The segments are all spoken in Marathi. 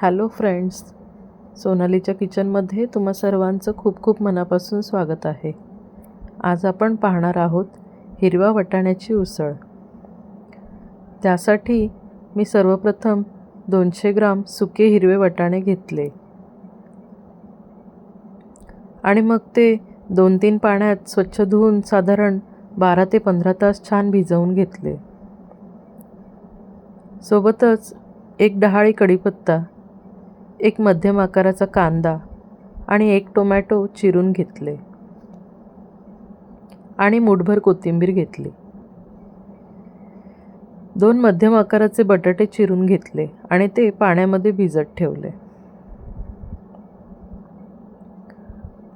हॅलो फ्रेंड्स, सोनालीच्या किचनमध्ये तुम्हा सर्वांचं खूप खूप मनापासून स्वागत आहे. आज आपण पाहणार आहोत हिरव्या वाटाण्याची उसळ. त्यासाठी मी सर्वप्रथम 200 ग्राम सुके हिरवे वाटाणे घेतले आणि मग ते 2-3 पाण्यात स्वच्छ धुवून साधारण 12 ते 15 तास छान भिजवून घेतले. सोबतच एक डहाळी कढीपत्ता, एक मध्यम आकाराचा कांदा आणि एक टोमॅटो चिरून घेतले आणि मूठभर कोथिंबीर घेतली. 2 मध्यम आकाराचे बटाटे चिरून घेतले आणि ते पाण्यामध्ये भिजत ठेवले.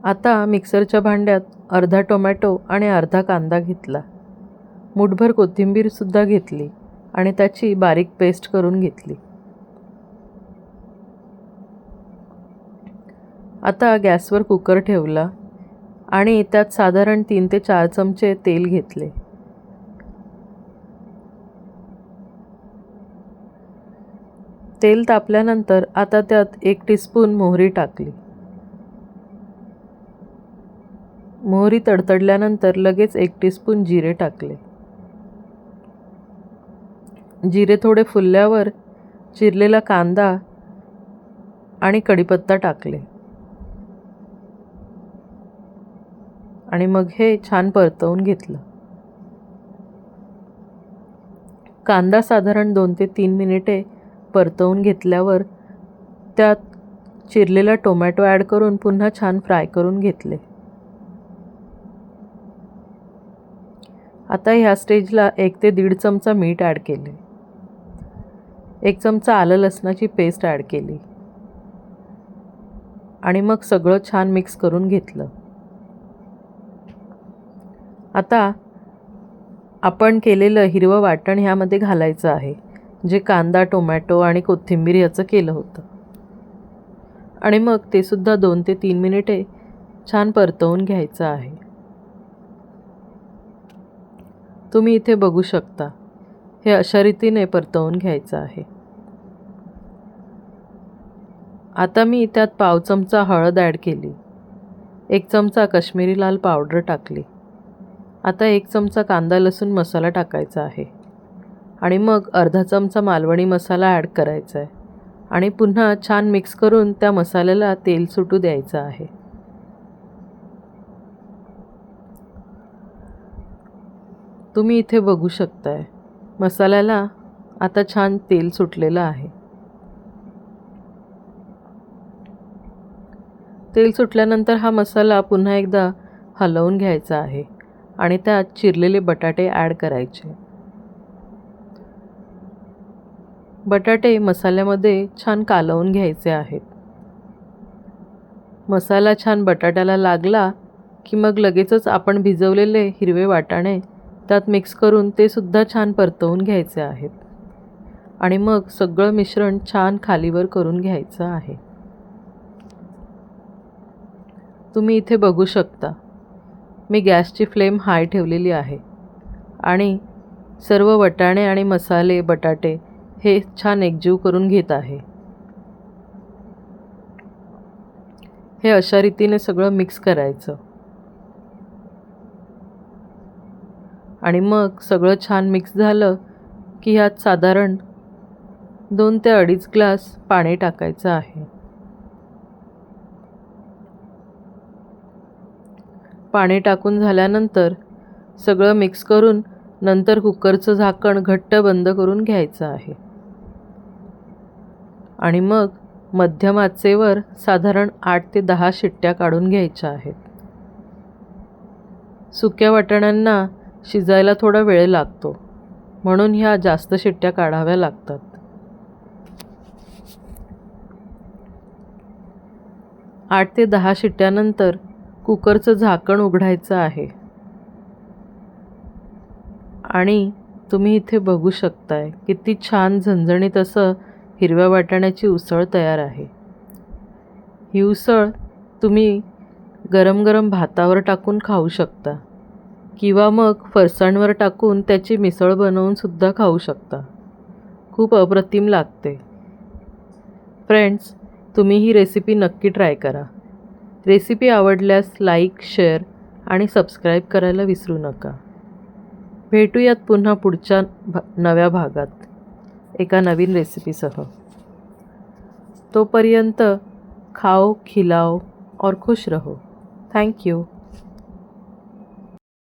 आता मिक्सरच्या भांड्यात अर्धा टोमॅटो आणि अर्धा कांदा घेतला. मूठभर कोथिंबीर सुद्धा घेतली आणि त्याची बारीक पेस्ट करून घेतली. आता गॅसवर कुकर ठेवला आणि त्यात साधारण 3 ते 4 चमचे तेल घेतले. तेल तापल्यानंतर आता त्यात 1 टीस्पून मोहरी टाकली. मोहरी तडतडल्यानंतर लगेच 1 टीस्पून जिरे टाकले. जिरे थोडे फुलल्यावर चिरलेला कांदा आणि कढीपत्ता टाकले आणि मग हे छान परतवून घेतलं. कांदा साधारण 2 ते 3 मिनिटे परतवून घेतल्यावर त्यात चिरलेला टोमॅटो ॲड करून पुन्हा छान फ्राय करून घेतले. आता ह्या स्टेजला 1 ते 1.5 चमचा मीठ ॲड केले. 1 चमचा आलं लसणाची पेस्ट ॲड केली आणि मग सगळं छान मिक्स करून घेतलं. आता आपण केलेलं हिरवं वाटण ह्यामध्ये घालायचं आहे, जे कांदा, टोमॅटो आणि कोथिंबीर याचं केलं होतं. आणि मग ते सुद्धा 2 ते 3 मिनिटे छान परतवून घ्यायचं आहे. तुम्ही इथे बघू शकता, हे अशा रीतीने परतवून घ्यायचं आहे. आता मी त्यात पाव चमचा हळद ॲड केली. 1 चमचा काश्मीरी लाल पावडर टाकली. आता 1 चमचा कांदा लसूण मसाला टाकायचा आहे आणि मग अर्धा चमचा मालवणी मसाला ॲड करायचा आहे आणि पुन्हा छान मिक्स करून त्या मसाल्याला तेल सुटू द्यायचं आहे. तुम्ही इथे बघू शकताय, मसाल्याला आता छान तेल सुटलेलं आहे. तेल सुटल्यानंतर हा मसाला पुन्हा एकदा हलवून घ्यायचा आहे आणि त्यात चिरलेले बटाटे ॲड करायचे. बटाटे मसाल्यामध्ये छान कालवून घ्यायचे आहेत. मसाला छान बटाट्याला लागला की मग लगेचच आपण भिजवलेले हिरवे वाटाणे त्यात मिक्स करून ते सुद्धा छान परतवून घ्यायचे आहेत आणि मग सगळं मिश्रण छान खालीवर करून घ्यायचं आहे. तुम्ही इथे बघू शकता, मी गॅसची फ्लेम हाय ठेवलेली आहे आणि सर्व वाटाणे आणि मसाले, बटाटे हे छान एकजीव करून घेत आहे. हे अशा रीतीने सगळं मिक्स करायचं आणि मग सगळं छान मिक्स झालं की ह्यात साधारण 2 ते 2.5 ग्लास पाणी टाकायचं आहे. पाणी टाकून झाल्यानंतर सगळं मिक्स करून नंतर कुकरचं झाकण घट्ट बंद करून घ्यायचं आहे आणि मग मध्यम आचेवर साधारण 8 ते 10 शिट्ट्या काढून घ्यायच्या आहेत. सुक्या वाटाण्यांना शिजायला थोडा वेळ लागतो, म्हणून ह्या जास्त शिट्ट्या काढाव्या लागतात. आठ ते 10 शिट्ट्यानंतर कुकरचं झाकण उघडायचं आहे आणि तुम्ही इथे बघू शकताय, किती छान झणझणीत असं हिरव्या वाटाण्याची उसळ तयार आहे. ही उसळ तुम्ही गरम गरम भातावर टाकून खाऊ शकता किंवा मग फरसाणवर टाकून त्याची मिसळ बनवून सुद्धा खाऊ शकता. खूप अप्रतिम लागते. फ्रेंड्स, तुम्ही ही रेसिपी नक्की ट्राय करा. रेसिपी आवडल्यास लाईक, शेअर आणि सबस्क्राईब करायला विसरू नका. भेटूयात पुन्हा पुढच्या नव्या भागात एका नवीन रेसिपीसह. तोपर्यंत खाओ, खिलाओ और खुश रहो. Thank you.